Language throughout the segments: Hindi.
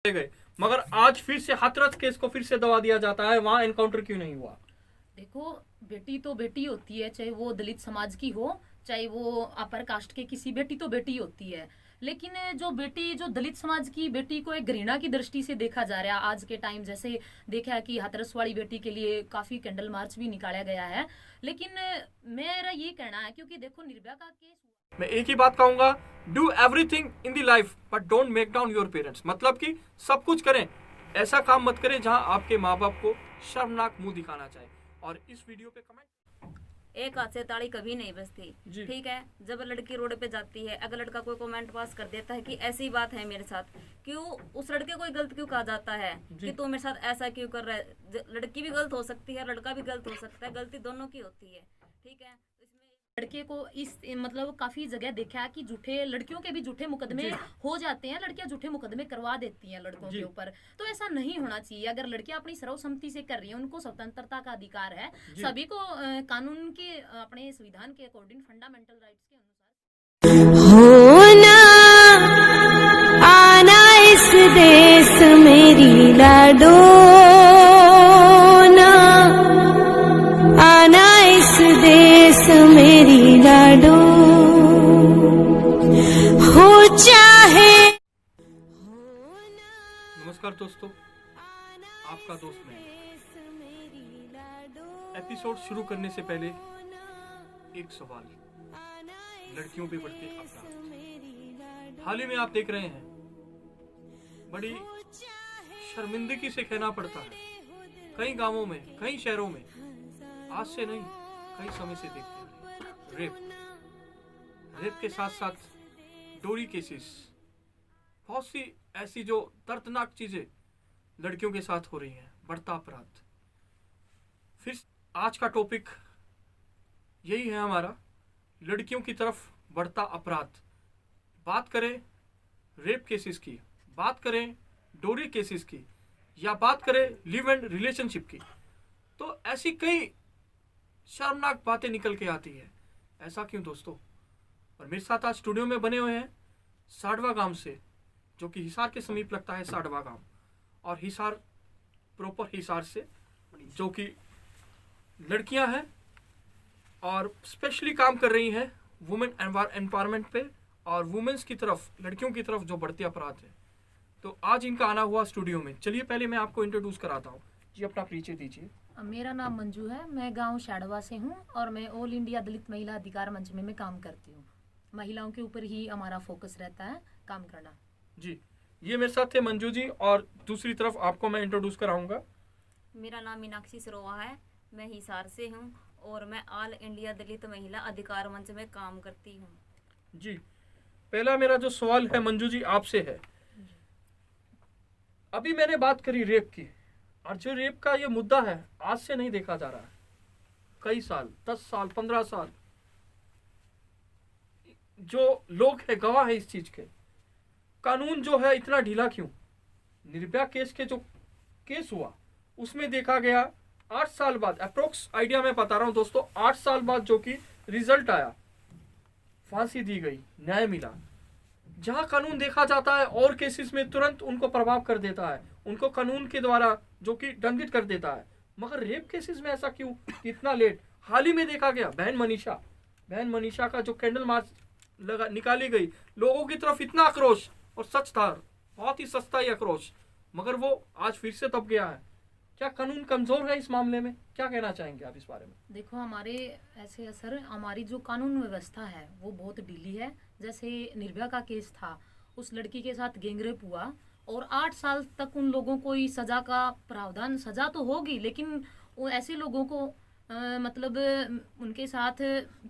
गए, मगर आज फिर से हाथरस केस को फिर से दबा दिया जाता है। वहां एनकाउंटर क्यों नहीं हुआ? देखो, बेटी तो बेटी होती है, चाहे वो दलित समाज की हो, चाहे वो अपर कास्ट के किसी, बेटी तो बेटी होती है। लेकिन जो दलित समाज की बेटी को एक घृणा की दृष्टि से देखा जा रहा है आज के टाइम, जैसे देखा है कि हाथरस वाली बेटी के लिए काफी कैंडल मार्च भी निकाला गया है। लेकिन मेरा ये कहना है, क्योंकि देखो निर्भया का केस, मैं एक ही बात कहूंगा, do everything in the life but don't make down your parents. मतलब कि सब कुछ करें, ऐसा काम मत करें जहां आपके माँ बाप को शर्मनाक मुंह दिखाना चाहे। और इस वीडियो पे कमेंट, एक हाथ से ताली कभी नहीं बजती। ठीक है, जब लड़की रोड पे जाती है, अगर लड़का कोई कमेंट पास कर देता है कि ऐसी बात है मेरे साथ, क्यों उस लड़के को गलत क्यों कहा जाता है कि तू मेरे साथ ऐसा क्यों कर रहा है? लड़की भी गलत हो सकती है, लड़का भी गलत हो सकता है, गलती दोनों की होती है। ठीक है, लड़के को इस मतलब काफी जगह देखा है कि झूठे लड़कियों के भी झूठे मुकदमे हो जाते हैं, लड़कियां झूठे मुकदमे करवा देती हैं लड़कों के ऊपर। तो ऐसा नहीं होना चाहिए। अगर लड़कियां अपनी सर्वसम्मति से कर रही हैं, उनको स्वतंत्रता का अधिकार है, सभी को कानून के अपने संविधान के अकॉर्डिंग फंडामेंटल राइट्स के अनुसार होना आना इस देश मेरी लाडो ना आना इस देश मेरी लाडो हो चाहे। नमस्कार दोस्तों, आपका दोस्त मैं। एपिसोड शुरू करने से पहले एक सवाल, लड़कियों पे बढ़ते अपराध हाल ही में आप देख रहे हैं, बड़ी शर्मिंदगी से कहना पड़ता है, कई गांवों में, कई शहरों में आज से नहीं कई समय से देखते हैं रेप के साथ साथ डोरी केसेस, बहुत सी ऐसी जो दर्दनाक चीजें लड़कियों के साथ हो रही हैं, बढ़ता अपराध। फिर आज का टॉपिक यही है हमारा, लड़कियों की तरफ बढ़ता अपराध। बात करें रेप केसेस की, बात करें डोरी केसेस की, या बात करें लिव एंड रिलेशनशिप की, तो ऐसी कई शर्मनाक बातें निकल के आती है। ऐसा क्यों दोस्तों? और मेरे साथ आज स्टूडियो में बने हुए हैं साडवा गांव से, जो कि हिसार के समीप लगता है साडवा गांव, और हिसार प्रॉपर हिसार से, जो कि लड़कियां हैं और स्पेशली काम कर रही हैं वुमेन एम्पावरमेंट पे और वुमेन्स की तरफ, लड़कियों की तरफ जो बढ़ते अपराध है। तो आज इनका आना हुआ स्टूडियो में। चलिए पहले मैं आपको इंट्रोड्यूस कराता हूँ जी, अपना परिचय दीजिए। मेरा नाम मंजू है, मैं गांव शाडवा से हूं और मैं ऑल इंडिया दलित महिला अधिकार मंच में मैं काम करती हूं। महिलाओं के ऊपर ही हमारा फोकस रहता है काम करना। जी, ये मेरे साथ थे मंजू जी, और दूसरी तरफ आपको मैं इंट्रोड्यूस कराऊंगा। मेरा नाम मीनाक्षी सरोवा है, मैं हिसार से हूँ और मैं ऑल इंडिया दलित महिला अधिकार मंच में काम करती हूँ। जी, पहला मेरा जो सवाल है मंजू जी आपसे है, अभी मैंने बात करी रेप की, और जो रेप का ये मुद्दा है आज से नहीं देखा जा रहा है, कई साल, 10 साल, 15 साल, जो लोग है गवाह है इस चीज के। कानून जो है इतना ढीला क्यों? निर्भया केस के जो केस हुआ उसमें देखा गया 8 साल बाद, अप्रोक्स आइडिया मैं बता रहा हूं दोस्तों, 8 साल बाद जो कि रिजल्ट आया, फांसी दी गई, न्याय मिला। जहां कानून देखा जाता है और केसेस में तुरंत उनको प्रभाव कर देता है, उनको कानून के द्वारा जो कि दंडित कर देता है, मगर रेप केसेस में ऐसा क्यों, इतना लेट? हाल ही में देखा गया बहन मनीषा का जो कैंडल मार्च निकाली गई, लोगों की तरफ इतना आक्रोश, और सच था बहुत ही सस्ता ही आक्रोश, मगर वो आज फिर से दब गया है। क्या कानून कमजोर है इस मामले में? क्या कहना चाहेंगे आप इस बारे में? देखो, हमारे ऐसे असर, हमारी जो कानून व्यवस्था है वो बहुत ढीली है। जैसे निर्भया का केस था, उस लड़की के साथ गैंगरेप हुआ और 8 साल तक उन लोगों को सजा का प्रावधान, सजा तो होगी, लेकिन वो ऐसे लोगों को मतलब उनके साथ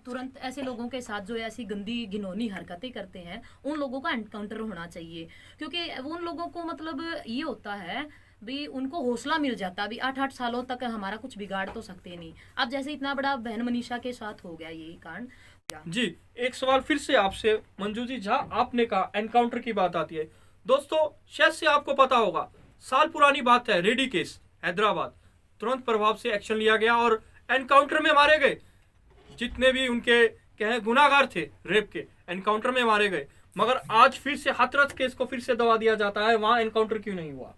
तुरंत, ऐसे लोगों के साथ जो ऐसी गंदी घिनौनी हरकतें करते हैं, उन लोगों का एनकाउंटर होना चाहिए। क्योंकि उन लोगों को मतलब ये होता है भी, उनको हौसला मिल जाता है भी 8-8 सालों तक हमारा कुछ बिगाड़ तो सकते नहीं। अब जैसे इतना बड़ा बहन मनीषा के साथ हो गया यही कांड। जी, एक सवाल फिर से आपसे मंजू जी, जहां आपने कहा एनकाउंटर की बात आती है, दोस्तों शायद से आपको पता होगा, साल पुरानी बात है, रेडी केस हैदराबाद, तुरंत प्रभाव से एक्शन लिया गया और एनकाउंटर में मारे गए जितने भी उनके गुनाहगार थे रेप के, एनकाउंटर में मारे गए। मगर आज फिर से हाथरस केस को फिर से दबा दिया जाता है, वहां एनकाउंटर क्यों नहीं हुआ?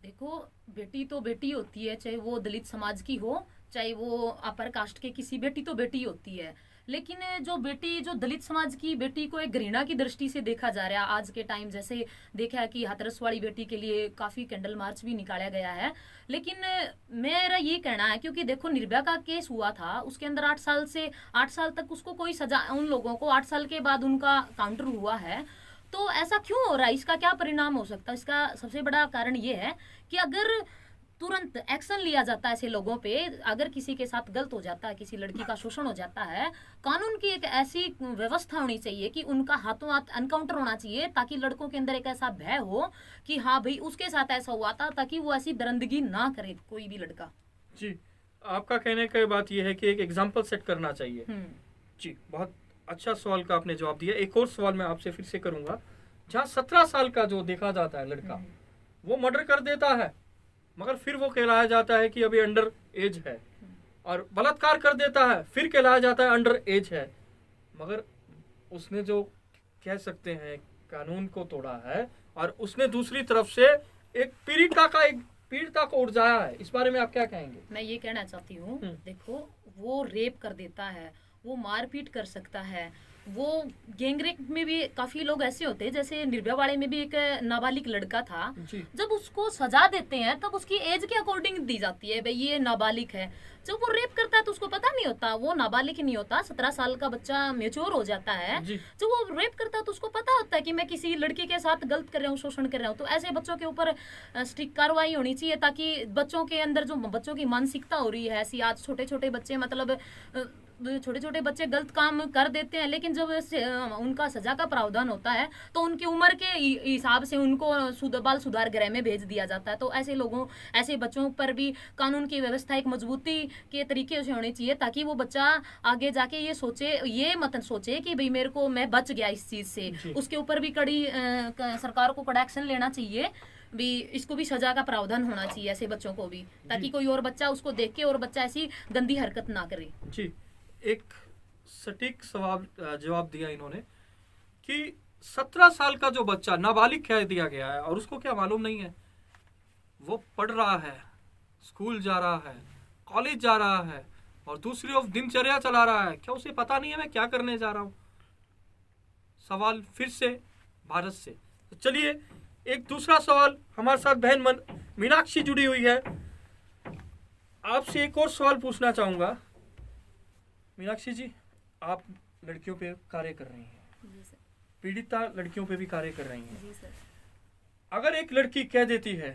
देखो, बेटी तो बेटी होती है, चाहे वो दलित समाज की हो, चाहे वो अपर कास्ट के किसी, बेटी तो बेटी होती है। लेकिन जो बेटी, जो दलित समाज की बेटी को एक घृणा की दृष्टि से देखा जा रहा है आज के टाइम। जैसे देखा है कि हाथरस वाली बेटी के लिए काफी कैंडल मार्च भी निकाला गया है। लेकिन मेरा ये कहना है, क्योंकि देखो निर्भया का केस हुआ था, उसके अंदर 8 साल तक उसको कोई सजा, उन लोगों को 8 साल के बाद उनका काउंटर हुआ है। तो ऐसा क्यों हो रहा है? इसका क्या परिणाम हो सकता है? इसका सबसे बड़ा कारण ये है कि अगर तुरंत एक्शन लिया जाता है ऐसे लोगों पे, अगर किसी के साथ गलत हो जाता है, किसी लड़की का शोषण हो जाता है, कानून की एक ऐसी व्यवस्था होनी चाहिए कि उनका हाथों हाथ एनकाउंटर होना चाहिए, ताकि लड़कों के अंदर एक ऐसा भय हो कि हाँ भाई उसके साथ ऐसा हुआ था, ताकि वो ऐसी दरिंदगी ना करे कोई भी लड़का। जी, आपका कहने का बात यह है कि एक एग्जाम्पल सेट करना चाहिए। जी, बहुत अच्छा सवाल का आपने जवाब दिया। एक और सवाल मैं आपसे फिर से करूंगा। जहाँ 17 साल का जो देखा जाता है लड़का, वो मर्डर कर देता है, मगर फिर वो कहलाया जाता है कि अभी अंडर एज है, और बलात्कार कर देता है, फिर कहलाया जाता है अंडर एज है। मगर उसने जो कह सकते हैं कानून को तोड़ा है, और उसने दूसरी तरफ से एक पीड़िता को उड़ाया है। इस बारे में आप क्या कहेंगे? मैं ये कहना चाहती हूँ, देखो वो रेप कर देता है, वो मारपीट कर सकता है, वो गैंगरेप में भी काफी लोग ऐसे होते हैं, जैसे निर्भया वाले में भी एक नाबालिग लड़का था। जब उसको सजा देते हैं तब उसकी एज के अकॉर्डिंग दी जाती है, भाई ये नाबालिग है। जब वो रेप करता है तो उसको पता नहीं होता, वो नाबालिग नहीं होता, 17 साल का बच्चा मेच्योर हो जाता है। जब वो रेप करता है तो उसको पता होता है कि मैं किसी लड़के के साथ गलत कर रहा हूँ, शोषण कर रहा हूँ। तो ऐसे बच्चों के ऊपर स्ट्रिक्ट कार्रवाई होनी चाहिए, ताकि बच्चों के अंदर जो बच्चों की मानसिकता हो रही है ऐसी, आज छोटे छोटे बच्चे, मतलब छोटे छोटे बच्चे गलत काम कर देते हैं, लेकिन जब उनका सजा का प्रावधान होता है तो उनकी उम्र के हिसाब से उनको बाल सुधार गृह में भेज दिया जाता है। तो ऐसे बच्चों पर भी कानून की व्यवस्था एक मजबूती के तरीके से होनी चाहिए, ताकि वो बच्चा आगे जाके ये मत सोचे कि भाई मैं बच गया इस चीज से। उसके ऊपर भी सरकार को कड़ा एक्शन लेना चाहिए, भी इसको भी सजा का प्रावधान होना चाहिए ऐसे बच्चों को भी, ताकि कोई और बच्चा उसको देख के और बच्चा ऐसी गंदी हरकत ना करे। जी, एक सटीक जवाब दिया इन्होंने कि 17 साल का जो बच्चा नाबालिग कह दिया गया है, और उसको क्या मालूम नहीं है, वो पढ़ रहा है, स्कूल जा रहा है, कॉलेज जा रहा है, और दूसरी ओर दिनचर्या चला रहा है। क्या उसे पता नहीं है मैं क्या करने जा रहा हूं? सवाल फिर से भारत से। तो चलिए एक दूसरा सवाल, हमारे साथ बहन मीनाक्षी जुड़ी हुई है। आपसे एक और सवाल पूछना चाहूंगा। मीनाक्षी जी, आप लड़कियों पे कार्य कर रही हैं, जी सर। पीड़िता लड़कियों पे भी कार्य कर रही हैं। जी सर। अगर एक लड़की कह देती है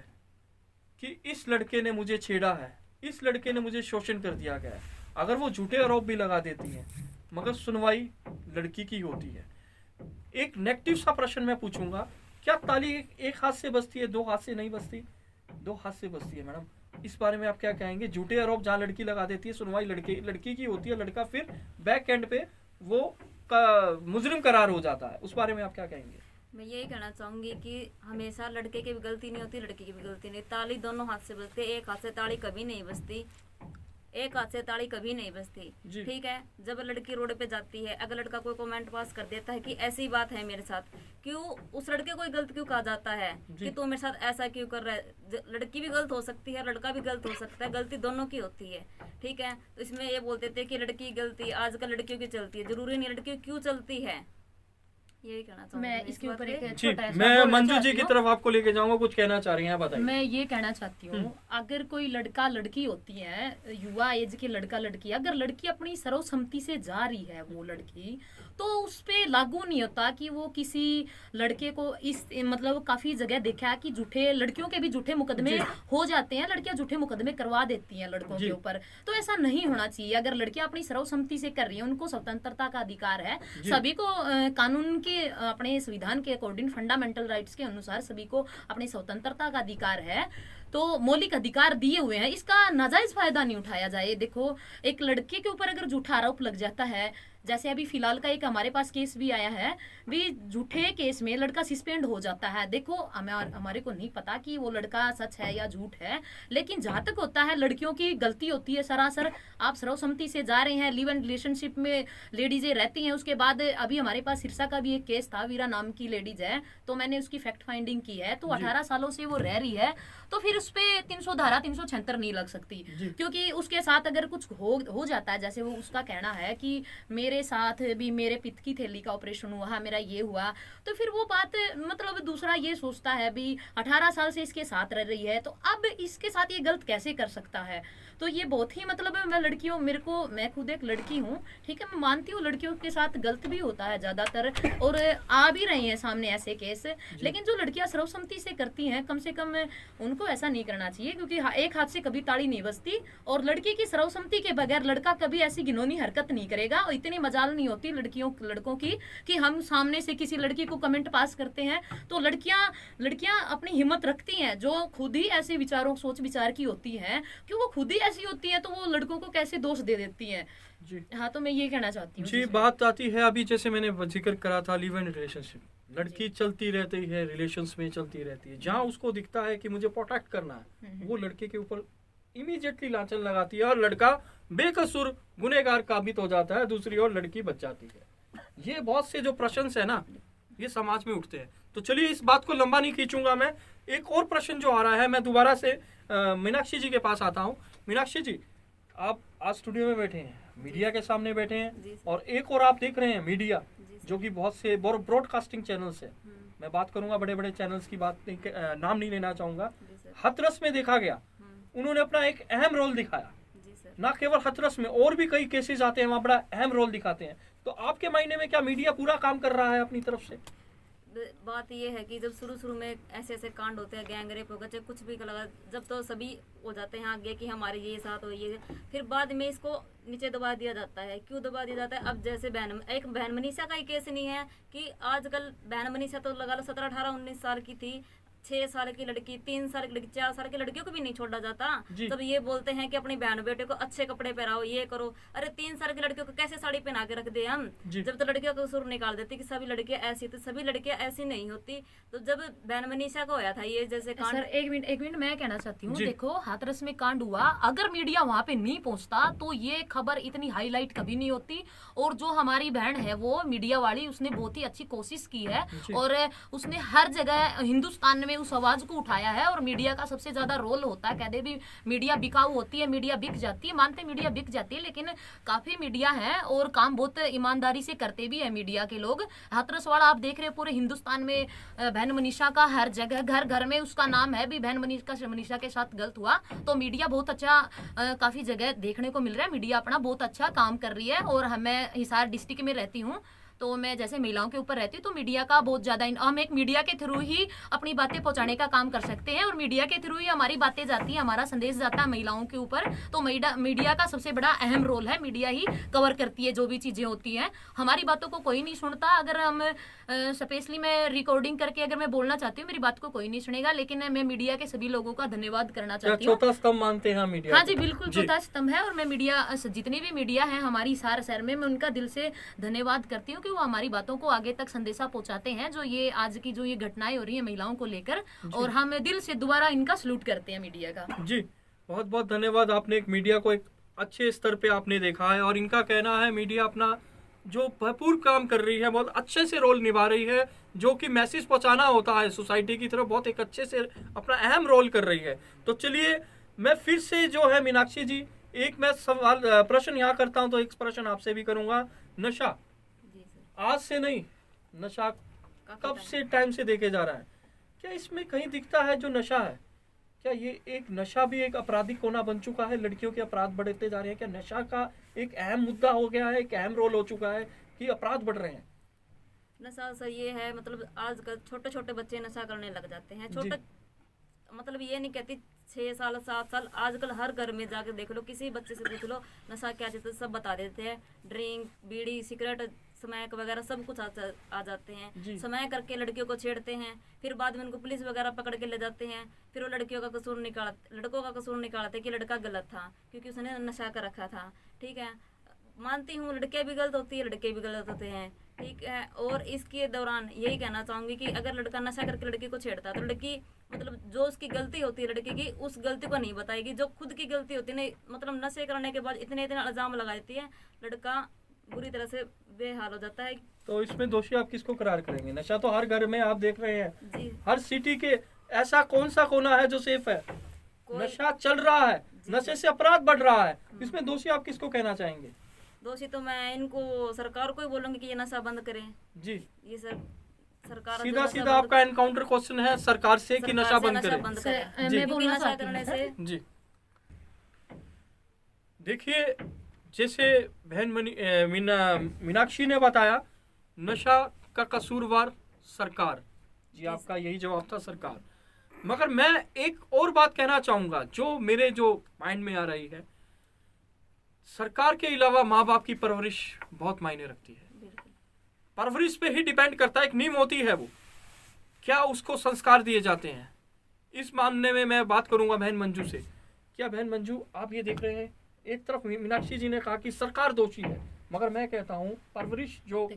कि इस लड़के ने मुझे छेड़ा है, इस लड़के ने मुझे शोषण कर दिया गया है, अगर वो झूठे आरोप भी लगा देती है, मगर सुनवाई लड़की की होती है, एक नेगेटिव सा प्रश्न मैं पूछूंगा, क्या ताली एक हाथ से बजती है, 2 हाथ से नहीं बजती? 2 हाथ से बजती है मैडम। इस बारे में आप क्या कहेंगे? झूठे आरोप जहाँ लड़की लगा देती है, सुनवाई लड़की की होती है, लड़का फिर बैक एंड पे वो मुजरिम करार हो जाता है, उस बारे में आप क्या कहेंगे? मैं यही कहना चाहूंगी कि हमेशा लड़के की भी गलती नहीं होती, लड़की की भी गलती नहीं। ताली दोनों हाथ से बजती है, एक हाथ से ताली कभी नहीं बजती, एक हाथ से ताली कभी नहीं बजती। ठीक है, जब लड़की रोड पे जाती है, अगर लड़का कोई कमेंट पास कर देता है कि ऐसी बात है मेरे साथ, क्यों उस लड़के को गलत क्यों कहा जाता है कि तू मेरे साथ ऐसा क्यों कर रहा है? लड़की भी गलत हो सकती है, लड़का भी गलत हो सकता है, गलती दोनों की होती है। ठीक है, तो इसमें ये बोलते थे कि लड़की गलती आजकल लड़कियों की चलती है, जरूरी नहीं लड़कियों क्यों चलती है, यही कहना चाहूंगी मैं इसके ऊपर एक जी, छोटा सा मैं बोलना मंजू जी चाहती की हूँ। तरफ आपको लेके जाऊंगा, कुछ कहना चाह रही हैं, बताइए। मैं ये कहना चाहती हूँ, अगर कोई लड़का लड़की होती है, युवा एज के लड़का लड़की, अगर लड़की अपनी सर्वसम्मति से जा रही है वो लड़की, तो उस पे लागू नहीं होता कि वो किसी लड़के को मतलब काफी जगह देखा है कि लड़कियों के भी झूठे मुकदमे हो जाते हैं, लड़कियां झूठे मुकदमे करवा देती हैं लड़कों के ऊपर। तो ऐसा नहीं होना चाहिए। अगर लड़कियां अपनी सर्वसम्मति से कर रही हैं, उनको स्वतंत्रता का अधिकार है, सभी को कानून के अपने संविधान के अकॉर्डिंग फंडामेंटल राइट्स के अनुसार सभी को अपनी स्वतंत्रता का अधिकार है, तो मौलिक अधिकार दिए हुए हैं, इसका नाजायज फायदा नहीं उठाया जाए। देखो, एक लड़के के ऊपर अगर झूठा आरोप लग जाता है, जैसे अभी फिलहाल का एक हमारे पास केस भी आया है, भी झूठे केस में लड़का सस्पेंड हो जाता है। देखो हमारे को नहीं पता कि वो लड़का सच है या झूठ है, लेकिन जहां तक होता है लड़कियों की गलती होती है सरासर। आप सर्वसम्मति से जा रहे हैं, लिव इन रिलेशनशिप में लेडीजें रहती हैं, उसके बाद अभी हमारे पास सिरसा का भी एक केस था, वीरा नाम की लेडीज है, तो मैंने उसकी फैक्ट फाइंडिंग की है, तो 18 सालों से वो रह रही है, तो फिर उस पे 300 धारा 376 नहीं लग सकती, क्योंकि उसके साथ अगर कुछ हो जाता है, जैसे वो उसका कहना है कि मेरे साथ भी मेरे पित्त की थैली का ऑपरेशन हुआ, मेरा ये हुआ, तो फिर वो बात मतलब दूसरा ये सोचता है भी 18 साल से इसके साथ रह रही है, तो अब इसके साथ ये गलत कैसे कर सकता है। तो ये बहुत ही मतलब मैं लड़कियों मैं खुद एक लड़की हूँ, ठीक है, मैं मानती हूँ लड़कियों के साथ गलत भी होता है ज्यादातर, और आ भी रहे हैं सामने ऐसे केस, लेकिन जो लड़कियां सर्वसम्मति से करती हैं, कम से कम उनको ऐसा नहीं करना चाहिए, क्योंकि एक हाथ से कभी ताड़ी नहीं बजती, और लड़की की सर्वसम्मति के बगैर लड़का कभी ऐसी घिनौनी हरकत नहीं करेगा। और इतनी मजाल नहीं होती लड़कों की कि हम सामने से किसी लड़की को कमेंट पास करते हैं, तो लड़कियां अपनी हिम्मत रखती हैं, जो खुद ही ऐसे विचारों सोच विचार की होती हैं, कि वो खुद ही ऐसी होती है, तो वो लड़कों को कैसे दोष दे देती हैं। जी हाँ, तो मैं ये कहना चाहती हूँ जी। बात आती है अभी जैसे मैंने जिक्र करा था लिव इन रिलेशनशिप, लड़की चलती रहती है, रिलेशंस में चलती रहती है, जहाँ उसको दिखता है कि मुझे प्रोटेक्ट करना है, वो लड़के के ऊपर इमीडिएटली लांछन लगाती है, और लड़का बेकसूर गुनहगार साबित हो जाता है, दूसरी ओर लड़की बच जाती है। ये बहुत से जो प्रश्न है ना, ये समाज में उठते हैं। तो चलिए इस बात को लंबा नहीं खींचूंगा मैं, एक और प्रश्न जो आ रहा है, मैं दोबारा से मीनाक्षी जी के पास आता हूँ। मीनाक्षी जी, आप आज स्टूडियो में बैठे हैं, मीडिया के सामने बैठे हैं, और एक और आप देख रहे हैं मीडिया, जो कि बहुत से ब्रॉडकास्टिंग चैनल्स है, मैं बात करूंगा बड़े बड़े चैनल्स की, बात नहीं, नाम नहीं लेना चाहूंगा। हाथरस में देखा गया, उन्होंने अपना एक अहम रोल दिखाया, ना केवल हाथरस में, और भी कई केसेस आते हैं वहाँ बड़ा अहम रोल दिखाते हैं। तो आपके मायने में क्या मीडिया पूरा काम कर रहा है अपनी तरफ से? बात ये है कि जब शुरू में ऐसे ऐसे कांड होते हैं, गैंग रेप होगा, चाहे कुछ भी लगा, जब तो सभी हो जाते हैं आगे कि हमारे ये साथ हो, ये, फिर बाद में इसको नीचे दबा दिया जाता है। क्यों दबा दिया जाता है? अब जैसे एक बहन मनीषा का ही केस नहीं है कि आजकल बहन मनीषा तो लगा लो 17, 18, 19 साल की थी, 6 साल की लड़की, 3 साल की लड़की, 4 साल की लड़कियों को भी नहीं छोड़ा जाता। तब ये बोलते हैं कि अपनी बहन बेटे को अच्छे कपड़े पहनाओ, ये करो। अरे 3 साल की लड़कियों को कैसे साड़ी पहना के रख दे हम? जब तो लड़कियों को सुर निकाल देती कि सभी लड़कियां ऐसी, तो सभी लड़कियां ऐसी नहीं होती। तो जब बहन मनीषा को होया था ये जैसे कांड, सर एक मिनट मैं कहना चाहती हूँ, देखो हाथरस में कांड हुआ, अगर मीडिया वहाँ पे नहीं पहुँचता तो ये खबर इतनी हाईलाइट कभी नहीं होती। और जो हमारी बहन है वो मीडिया वाली, उसने बहुत ही अच्छी कोशिश की है, और उसने हर जगह हिंदुस्तान में उस आवाज को उठाया है। और मीडिया का सबसे ज्यादा रोल होता है, कहते भी मीडिया बिकाऊ होती है, मीडिया बिक जाती है, मानते मीडिया बिक जाती है, लेकिन काफी मीडिया है और काम बहुत ईमानदारी से करते भी है मीडिया के लोग। हाथरस वाला आप देख रहे हैं पूरे हिंदुस्तान में, बहन मनीषा का हर जगह घर घर में उसका नाम है भी, बहन मनीषा के साथ गलत हुआ, तो मीडिया बहुत अच्छा काफी जगह देखने को मिल रहा है, मीडिया अपना बहुत अच्छा काम कर रही है। और मैं हिसार डिस्ट्रिक्ट में रहती हूँ, तो मैं जैसे महिलाओं के ऊपर रहती हूँ, तो मीडिया का बहुत ज्यादा, हम एक मीडिया के थ्रू ही अपनी बातें पहुंचाने का काम कर सकते हैं, और मीडिया के थ्रू ही हमारी बातें जाती है, हमारा संदेश जाता है महिलाओं के ऊपर। तो मीडिया का सबसे बड़ा अहम रोल है, मीडिया ही कवर करती है जो भी चीजें होती हैं। हमारी बातों को कोई नहीं सुनता। अगर हम स्पेशली मैं रिकॉर्डिंग करके अगर मैं बोलना चाहती हूँ, मेरी बात को कोई नहीं सुनेगा, लेकिन मैं मीडिया के सभी लोगों का धन्यवाद करना चाहती हूँ। चौथा स्तंभ मानते हैं मीडिया? हाँ जी, बिल्कुल चौथा स्तंभ है। और मैं मीडिया, जितनी भी मीडिया है हमारी हिसार शहर में, मैं उनका दिल से धन्यवाद करती हूँ कि वो हमारी बातों को आगे तक संदेशा पहुंचाते हैं, जो ये आज की जो ये घटनाएं हो रही है महिलाओं को लेकर, और हम दिल से दोबारा इनका सलूट करते हैं मीडिया का। जी बहुत बहुत धन्यवाद। आपने एक मीडिया को एक अच्छे स्तर पे आपने देखा है, और इनका कहना है मीडिया अपना जो भरपूर काम कर रही है, बहुत अच्छे से रोल निभा रही है, जो कि मैसेज पहुंचाना होता है सोसाइटी की तरफ, बहुत एक अच्छे से अपना अहम रोल कर रही है। तो चलिए मैं फिर से जो है मीनाक्षी जी, एक मैं सवाल प्रश्न यहाँ करता हूँ, तो एक प्रश्न आपसे भी करूँगा। नशा आज से नहीं, नशा कब से टाइम से देखे जा रहा है, क्या इसमें कहीं दिखता है जो नशा है, क्या ये एक नशा भी एक आपराधिक कोना बन चुका है? लड़कियों के अपराध बढ़ते जा रहे हैं, क्या नशा का एक अहम मुद्दा हो गया है, एक अहम रोल हो चुका है कि अपराध बढ़ रहे हैं? नशा सर ये है, मतलब आजकल छोटे छोटे बच्चे नशा करने लग जाते हैं। छोटे मतलब ये नहीं कहती 6 साल 7 साल, आजकल हर घर में जाके देख लो, किसी बच्चे से पूछ लो नशा क्या चीज़ है, सब बता देते हैं। ड्रिंक, बीड़ी, सिगरेट, स्मैक वगैरह सब कुछ आ जाते हैं। स्मैक करके लड़कियों को छेड़ते हैं, फिर बाद में उनको पुलिस वगैरह पकड़ के ले जाते हैं, फिर वो लड़कों का कसूर निकालते कि लड़का गलत था क्योंकि उसने नशा कर रखा था। ठीक है, मानती हूँ लड़कियां भी गलत होती है, लड़के भी गलत होते हैं, ठीक है। और इसके दौरान यही कहना चाहूंगी कि अगर लड़का नशा करके लड़की को छेड़ता है तो लड़की मतलब जो उसकी गलती होती है लड़की की, उस गलती को नहीं बताएगी। जो खुद की गलती होती है नहीं, मतलब नशे करने के बाद इतने इतने इल्जाम लगा देती है, लड़का बुरी तरह से बेहाल हो जाता है। तो इसमें दोषी आप किसको करार करेंगे? नशा तो हर घर में आप देख रहे हैं, जी हर सिटी के ऐसा कौन सा कोना है जो सेफ है? नशा चल रहा है, नशे से अपराध बढ़ रहा है, इसमें दोषी आप किसको कहना चाहेंगे? दोषी तो मैं इनको सरकार को ही बोलूंगी कि ये नशा बंद करें। जी, ये सर सरकार सीधा सीधा आपका एनकाउंटर क्वेश्चन है सरकार से कि नशा बंद करे। जी। मैं बोलना नशा चाहती करने हूँ से सर। जी, देखिए जैसे बहन मीनाक्षी ने बताया, नशा का कसूरवार सरकार। जी, आपका यही जवाब था, सरकार। मगर मैं एक और बात कहना चाहूंगा जो मेरे जो माइंड में आ रही है, सरकार के अलावा माँ बाप की परवरिश बहुत मायने रखती है। परवरिश पे ही डिपेंड करता है, एक नींव होती है, वो क्या उसको संस्कार दिए जाते हैं। इस मामले में मैं बात करूंगा बहन मंजू से। क्या बहन मंजू, आप ये देख रहे हैं, एक तरफ मीनाक्षी जी ने कहा कि सरकार दोषी है, मगर मैं कहता हूँ परवरिश जो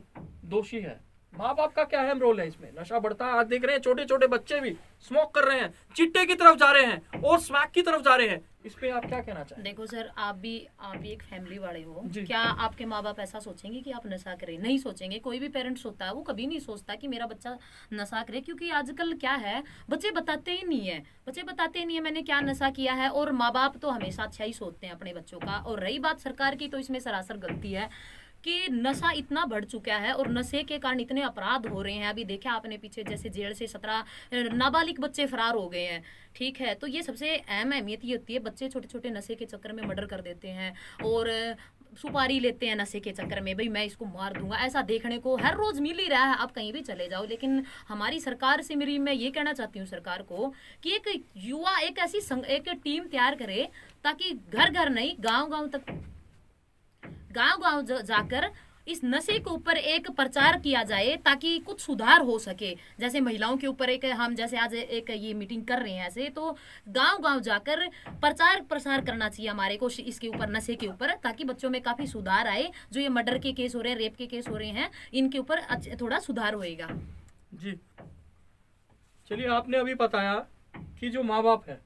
दोषी है। माँ बाप का क्या अहम रोल है इसमें? नशा बढ़ता है, आज देख रहे हैं छोटे छोटे बच्चे भी स्मोक कर रहे हैं, चिट्टे की तरफ जा रहे हैं और स्मैक की तरफ जा रहे हैं। इस पे आप क्या कहना चाहेंगे? देखो सर, आप भी एक फैमिली वाले हो। जी। क्या आपके माँ बाप ऐसा सोचेंगे कि आप नशा करें? नहीं सोचेंगे। कोई भी पेरेंट्स होता है वो कभी नहीं सोचता कि मेरा बच्चा नशा करे, क्योंकि आजकल क्या है, बच्चे बताते ही नहीं है। बच्चे बताते ही नहीं है मैंने क्या नशा किया है, और माँ बाप तो हमेशा अच्छा ही सोचते हैं अपने बच्चों का। और रही बात सरकार की, तो इसमें सरासर गलती है कि नशा इतना बढ़ चुका है और नशे के कारण इतने अपराध हो रहे हैं। अभी देखा आपने पीछे, जैसे जेल से 17 नाबालिग बच्चे फरार हो गए हैं, ठीक है। तो ये सबसे अहम अहमियत ये होती है, बच्चे छोटे छोटे नशे के चक्कर में मर्डर कर देते हैं और सुपारी लेते हैं नशे के चक्कर में, भाई मैं इसको मार दूंगा। ऐसा देखने को हर रोज मिल ही रहा है, आप कहीं भी चले जाओ। लेकिन हमारी सरकार से मैं ये कहना चाहती हूँ सरकार को कि एक युवा एक ऐसी एक टीम तैयार करे, ताकि घर घर नहीं, गांव गांव जाकर इस नशे के ऊपर एक प्रचार किया जाए, ताकि कुछ सुधार हो सके। जैसे महिलाओं के ऊपर एक हम जैसे आज एक ये मीटिंग कर रहे हैं, ऐसे तो गांव गांव जाकर प्रचार प्रसार करना चाहिए हमारे को इसके ऊपर, नशे के ऊपर, ताकि बच्चों में काफी सुधार आए। जो ये मर्डर के केस हो रहे हैं, रेप के केस हो रहे हैं, इनके ऊपर थोड़ा सुधार होएगा। जी, चलिए, आपने अभी बताया कि जो माँ बाप है,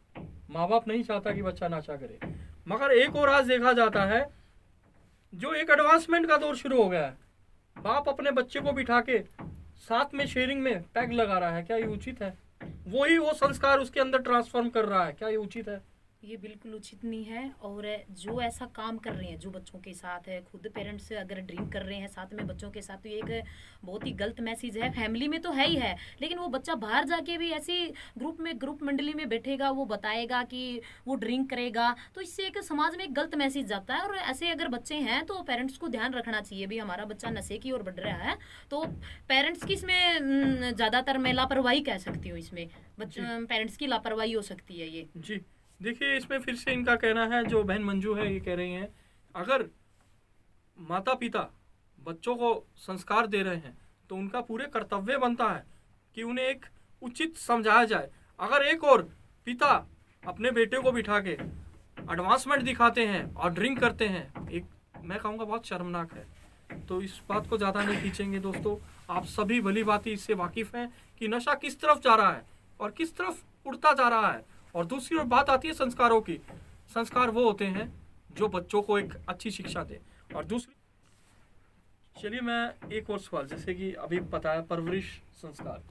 माँ बाप नहीं चाहता कि बच्चा नशा करे, मगर एक और आज देखा जाता है जो एक एडवांसमेंट का दौर शुरू हो गया है। बाप अपने बच्चे को बिठा के साथ में शेयरिंग में पैग लगा रहा है, क्या ये उचित है? वही वो संस्कार उसके अंदर ट्रांसफॉर्म कर रहा है, क्या ये उचित है? ये बिल्कुल उचित नहीं है। और जो ऐसा काम कर रहे हैं, जो बच्चों के साथ है, खुद पेरेंट्स अगर ड्रिंक कर रहे हैं साथ में बच्चों के साथ, तो ये एक बहुत ही गलत मैसेज है। फैमिली में तो है ही है, लेकिन वो बच्चा बाहर जाके भी ऐसी ग्रुप मंडली में बैठेगा, वो बताएगा कि वो ड्रिंक करेगा, तो इससे एक समाज में एक गलत मैसेज जाता है। और ऐसे अगर बच्चे हैं तो पेरेंट्स को ध्यान रखना चाहिए, भी हमारा बच्चा नशे की ओर बढ़ रहा है, तो पेरेंट्स की इसमें ज्यादातर मैं लापरवाही कह सकती हूँ, इसमें पेरेंट्स की लापरवाही हो सकती है ये। जी, देखिए, इसमें फिर से इनका कहना है, जो बहन मंजू है ये कह रही हैं, अगर माता पिता बच्चों को संस्कार दे रहे हैं तो उनका पूरे कर्तव्य बनता है कि उन्हें एक उचित समझाया जाए। अगर एक और पिता अपने बेटे को बिठा के एडवांसमेंट दिखाते हैं और ड्रिंक करते हैं, एक मैं कहूँगा बहुत शर्मनाक है। तो इस बात को ज़्यादा नहीं खींचेंगे दोस्तों, आप सभी भली भांति इससे वाकिफ़ हैं कि नशा किस तरफ जा रहा है और किस तरफ उड़ता जा रहा है। और दूसरी ओर बात आती है संस्कारों की। संस्कार वो होते हैं जो बच्चों को एक अच्छी शिक्षा दे। और दूसरी, चलिए मैं एक और सवाल, जैसे कि अभी पता है परवरिश संस्कार,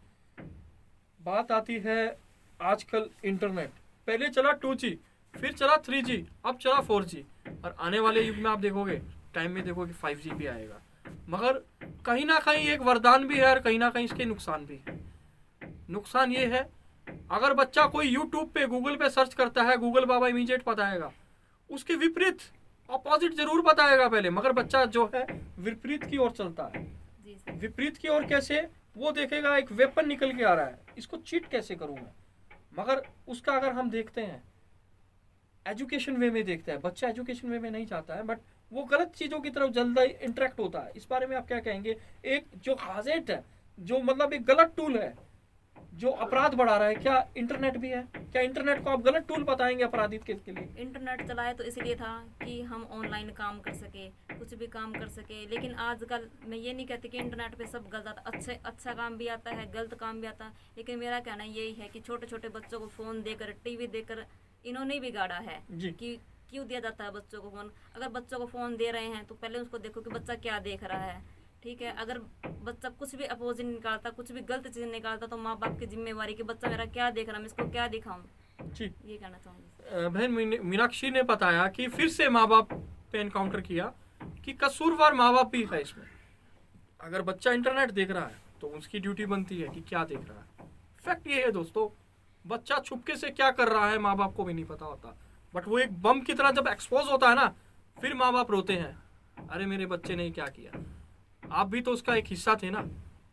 बात आती है आजकल इंटरनेट, पहले चला 2G, फिर चला 3G, अब चला 4G, और आने वाले युग में आप देखोगे टाइम में देखोगे 5G भी आएगा। मगर कहीं ना कहीं एक वरदान भी है और कहीं ना कहीं इसके नुकसान भी है। नुकसान ये है, अगर बच्चा कोई यूट्यूब पे गूगल पे सर्च करता है, गूगल बाबा इमीडिएट बताएगा, उसके विपरीत अपोजिट जरूर बताएगा पहले, मगर बच्चा जो है विपरीत की ओर चलता है। विपरीत की ओर कैसे? वो देखेगा एक वेपन निकल के आ रहा है, इसको चीट कैसे करूं मैं। मगर उसका अगर हम देखते हैं एजुकेशन वे में देखते हैं, बच्चा एजुकेशन वे में नहीं चाहता है, बट वो गलत चीज़ों की तरफ जल्दी इंटरेक्ट होता है। इस बारे में आप क्या कहेंगे? एक जो गैजेट है, जो मतलब एक गलत टूल है, जो अपराध बढ़ा रहा है, क्या इंटरनेट भी है? क्या इंटरनेट को आप गलत टूल बताएंगे अपराधित के लिए? इंटरनेट चलाए तो इसलिए था कि हम ऑनलाइन काम कर सके, कुछ भी काम कर सके। लेकिन आजकल मैं ये नहीं कहती कि इंटरनेट पे सब गलत आता, अच्छा काम भी आता है, गलत काम भी आता है। लेकिन मेरा कहना यही है कि छोटे छोटे बच्चों को फ़ोन देकर, टीवी देकर इन्होंने बिगाड़ा है कि क्यों दिया जाता है बच्चों को फ़ोन। अगर बच्चों को फ़ोन दे रहे हैं तो पहले उसको देखो कि बच्चा क्या देख रहा है, ठीक है। अगर बच्चा कुछ भी अपोजिट निकालता, कुछ भी गलत चीज़ निकालता, तो माँ बाप की जिम्मेवारी कि बच्चा मेरा क्या देख रहा है, मैं इसको क्या दिखाऊं। जी, ये कहना चाहूँगी। बहन मीनाक्षी ने बताया कि फिर से माँ बाप पे एनकाउंटर किया कि कसूरवार माँ बाप भी है इसमें। अगर बच्चा इंटरनेट देख रहा है तो उसकी ड्यूटी बनती है कि क्या देख रहा है। फैक्ट ये है दोस्तों, बच्चा छुपके से क्या कर रहा है माँ बाप को भी नहीं पता होता, बट वो एक बम की तरह जब एक्सपोज होता है ना, फिर माँ बाप रोते हैं, अरे मेरे बच्चे ने क्या किया, आप भी तो उसका एक हिस्सा थे ना।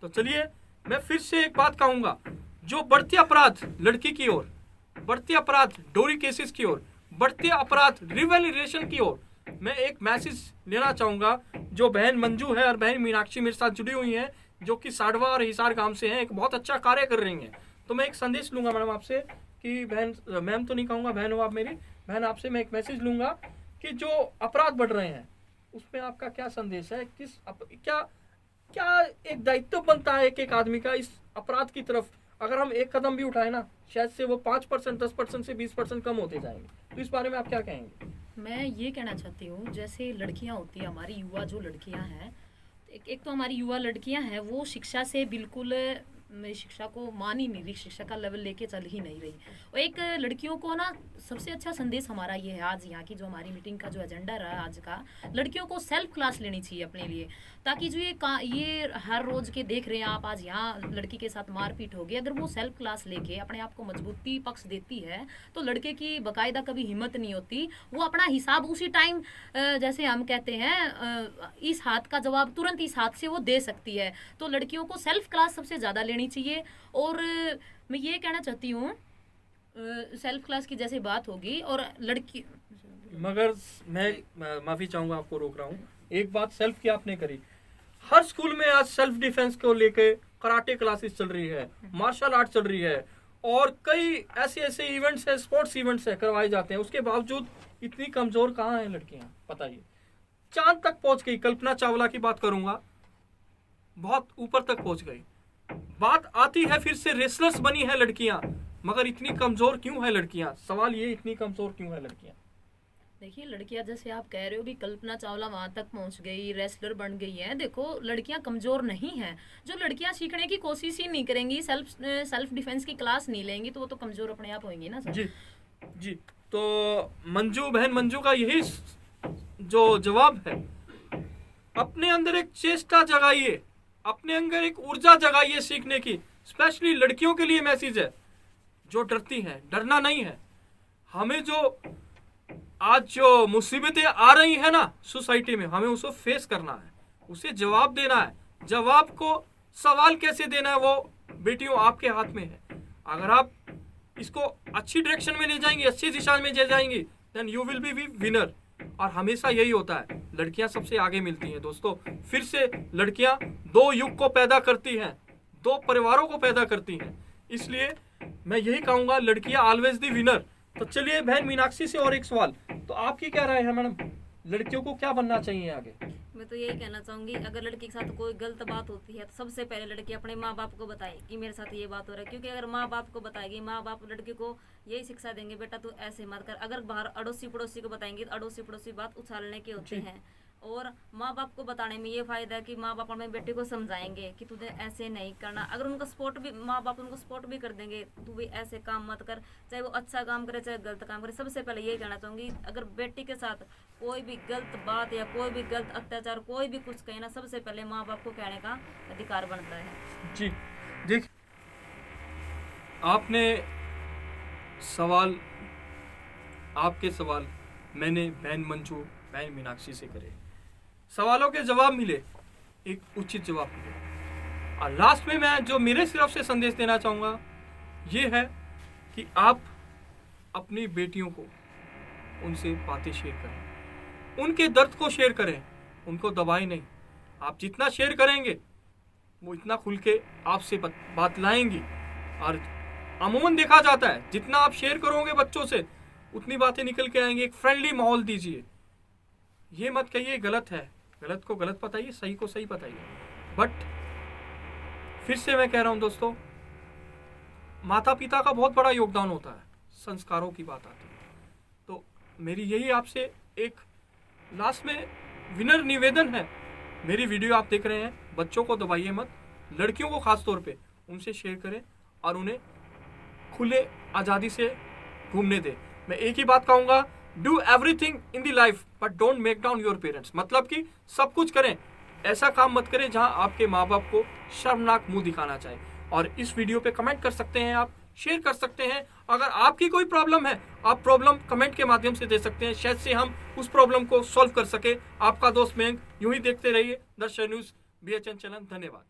तो चलिए मैं फिर से एक बात कहूंगा, जो बढ़ते अपराध लड़की की ओर, बढ़ते अपराध डोरी केसेस की ओर, बढ़ते अपराध रिवेलिएशन की ओर, मैं एक मैसेज लेना चाहूंगा। जो बहन मंजू है और बहन मीनाक्षी मेरे साथ जुड़ी हुई हैं, जो कि साडवा और हिसार गांव से हैं, एक बहुत अच्छा कार्य कर रही हैं। तो मैं एक संदेश लूंगा मैडम आपसे कि बहन, मैम तो नहीं कहूँगा, बहन हो आप मेरी, बहन आपसे मैं एक मैसेज लूंगा कि जो अपराध बढ़ रहे हैं उसमें आपका क्या संदेश है? क्या एक दायित्व बनता है एक आदमी का इस अपराध की तरफ? अगर हम एक कदम भी उठाए ना, शायद से वो 5%, 10% से 20% कम होते जाएंगे। तो इस बारे में आप क्या कहेंगे? मैं ये कहना चाहती हूँ, जैसे लड़कियाँ होती हैं, हमारी युवा जो लड़कियाँ हैं, एक तो हमारी युवा लड़कियाँ हैं वो शिक्षा से बिल्कुल शिक्षा को मान ही नहीं रही, शिक्षा का लेवल लेके चल ही नहीं रही। और एक लड़कियों को ना सबसे अच्छा संदेश हमारा ये है, आज यहाँ की जो हमारी मीटिंग का जो एजेंडा रहा आज का, लड़कियों को सेल्फ क्लास लेनी चाहिए अपने लिए, ताकि जो ये हर रोज के देख रहे हैं आप, आज यहाँ लड़की के साथ मारपीट होगी, अगर वो सेल्फ क्लास लेके अपने आप को मजबूती पक्ष देती है तो लड़के की बाकायदा कभी हिम्मत नहीं होती, वो अपना हिसाब उसी टाइम, जैसे हम कहते हैं इस हाथ का जवाब तुरंत इस हाथ से वो दे सकती है। तो लड़कियों को सेल्फ क्लास सबसे ज़्यादा लेनी चाहिए। और मैं ये कहना चाहती हूँ, सेल्फ क्लास की जैसे बात होगी और लड़की, मगर मैं माफी चाहूंगा, आपको रोक रहा हूँ। एक बात सेल्फ की आपने करी, हर स्कूल में आज सेल्फ डिफेंस को लेके कराटे क्लासेस चल रही है, मार्शल आर्ट चल रही है, और कई ऐसे इवेंट्स है, स्पोर्ट्स इवेंट्स है करवाए जाते हैं। उसके बावजूद इतनी कमजोर कहाँ हैं लड़कियां, बताइए। चांद तक पहुंच गई, कल्पना चावला की बात करूंगा, बहुत ऊपर तक पहुंच गई। बात आती है फिर से रेसलर्स बनी है लड़कियां, मगर इतनी कमजोर क्यों है लड़कियां? सवाल ये, इतनी कमजोर क्यों है लड़कियां? देखिए लड़कियां, जैसे आप कह रहे हो कि कल्पना चावला वहां तक पहुंच गई, रेसलर बन गई है, देखो लड़कियां कमजोर नहीं हैं। जो लड़कियां सीखने की कोशिश ही नहीं करेंगी, सेल्फ डिफेंस की क्लास नहीं लेंगी, तो वो तो कमजोर अपने आप होंगी ना सर। जी। तो बहन मंजू का यही जो जवाब है, अपने अंदर एक चेष्टा जगाइए, अपने अंदर एक ऊर्जा जगाइए सीखने की। स्पेशली लड़कियों के लिए मैसेज है जो डरती हैं, डरना नहीं है। हमें आज जो मुसीबतें आ रही है ना सोसाइटी में, हमें उसको फेस करना है, उसे जवाब देना है। जवाब को सवाल कैसे देना है वो बेटियों आपके हाथ में है। अगर आप इसको अच्छी डायरेक्शन में ले जाएंगी, अच्छी दिशा में ले जाएंगी, then you will be winner. और हमेशा यही होता है, लड़कियां सबसे आगे मिलती हैं दोस्तों। फिर से लड़कियां दो युग को पैदा करती हैं, दो परिवारों को पैदा करती हैं। इसलिए मैं यही कहूंगा, लड़कियां ऑलवेज दी विनर। तो चलिए बहन मीनाक्षी से और एक सवाल, तो आपकी क्या राय है मैडम, लड़कियों को क्या बनना चाहिए आगे? मैं तो यही कहना चाहूंगी, अगर लड़की के साथ कोई गलत बात होती है तो सबसे पहले लड़की अपने माँ बाप को बताए कि मेरे साथ ये बात हो रहा है। क्योंकि अगर माँ बाप को बताएगी, माँ बाप लड़की को यही शिक्षा देंगे, बेटा तू ऐसे मत कर। अगर बाहर अड़ोसी पड़ोसी को बताएंगे तो अड़ोसी पड़ोसी बात उछालने के होते हैं। और माँ बाप को बताने में ये फायदा है कि माँ बाप अपने बेटे को समझाएंगे कि तुझे ऐसे नहीं करना। अगर उनका सपोर्ट भी, माँ बाप उनको सपोर्ट भी कर देंगे, तू भी ऐसे काम मत कर, चाहे वो अच्छा काम करे चाहे गलत काम करे। सबसे पहले यही कहना चाहूँगी, अगर बेटी के साथ कोई भी गलत बात या कोई भी गलत अत्याचार, कोई भी कुछ कहे ना, सबसे पहले माँ बाप को कहने का अधिकार बनता है। जी देख, आपने आपके सवाल मैंने बहन मंजू, बहन मीनाक्षी से करे, सवालों के जवाब मिले, एक उचित जवाब मिले। और लास्ट में मैं जो मेरे तरफ से संदेश देना चाहूँगा ये है कि आप अपनी बेटियों को, उनसे बातें शेयर करें, उनके दर्द को शेयर करें, उनको दबाएं नहीं। आप जितना शेयर करेंगे वो इतना खुल के आपसे बात लाएंगी। और अमूमन देखा जाता है जितना आप शेयर करोगे बच्चों से उतनी बातें निकल के आएंगी। एक फ्रेंडली माहौल दीजिए। ये मत कहिए गलत है, गलत को गलत बताइए, सही को सही बताइए। बट फिर से मैं कह रहा हूं दोस्तों, माता पिता का बहुत बड़ा योगदान होता है, संस्कारों की बात आती है। तो मेरी यही आपसे एक लास्ट में विनर निवेदन है। मेरी वीडियो आप देख रहे हैं, बच्चों को दबाइए मत, लड़कियों को खास तौर पे उनसे शेयर करें और उन्हें खुले आज़ादी से घूमने दें। मैं एक ही बात कहूँगा, do everything in the life but don't make down your parents. मतलब कि सब कुछ करें, ऐसा काम मत करें जहां आपके माँ बाप को शर्मनाक मुंह दिखाना चाहे। और इस वीडियो पे कमेंट कर सकते हैं, आप शेयर कर सकते हैं। अगर आपकी कोई प्रॉब्लम है, आप प्रॉब्लम कमेंट के माध्यम से दे सकते हैं, शायद से हम उस प्रॉब्लम को सॉल्व कर सके। आपका दोस्त मयंक, यूं ही देखते रहिए दर्शन न्यूज़ BHN चैनल। धन्यवाद।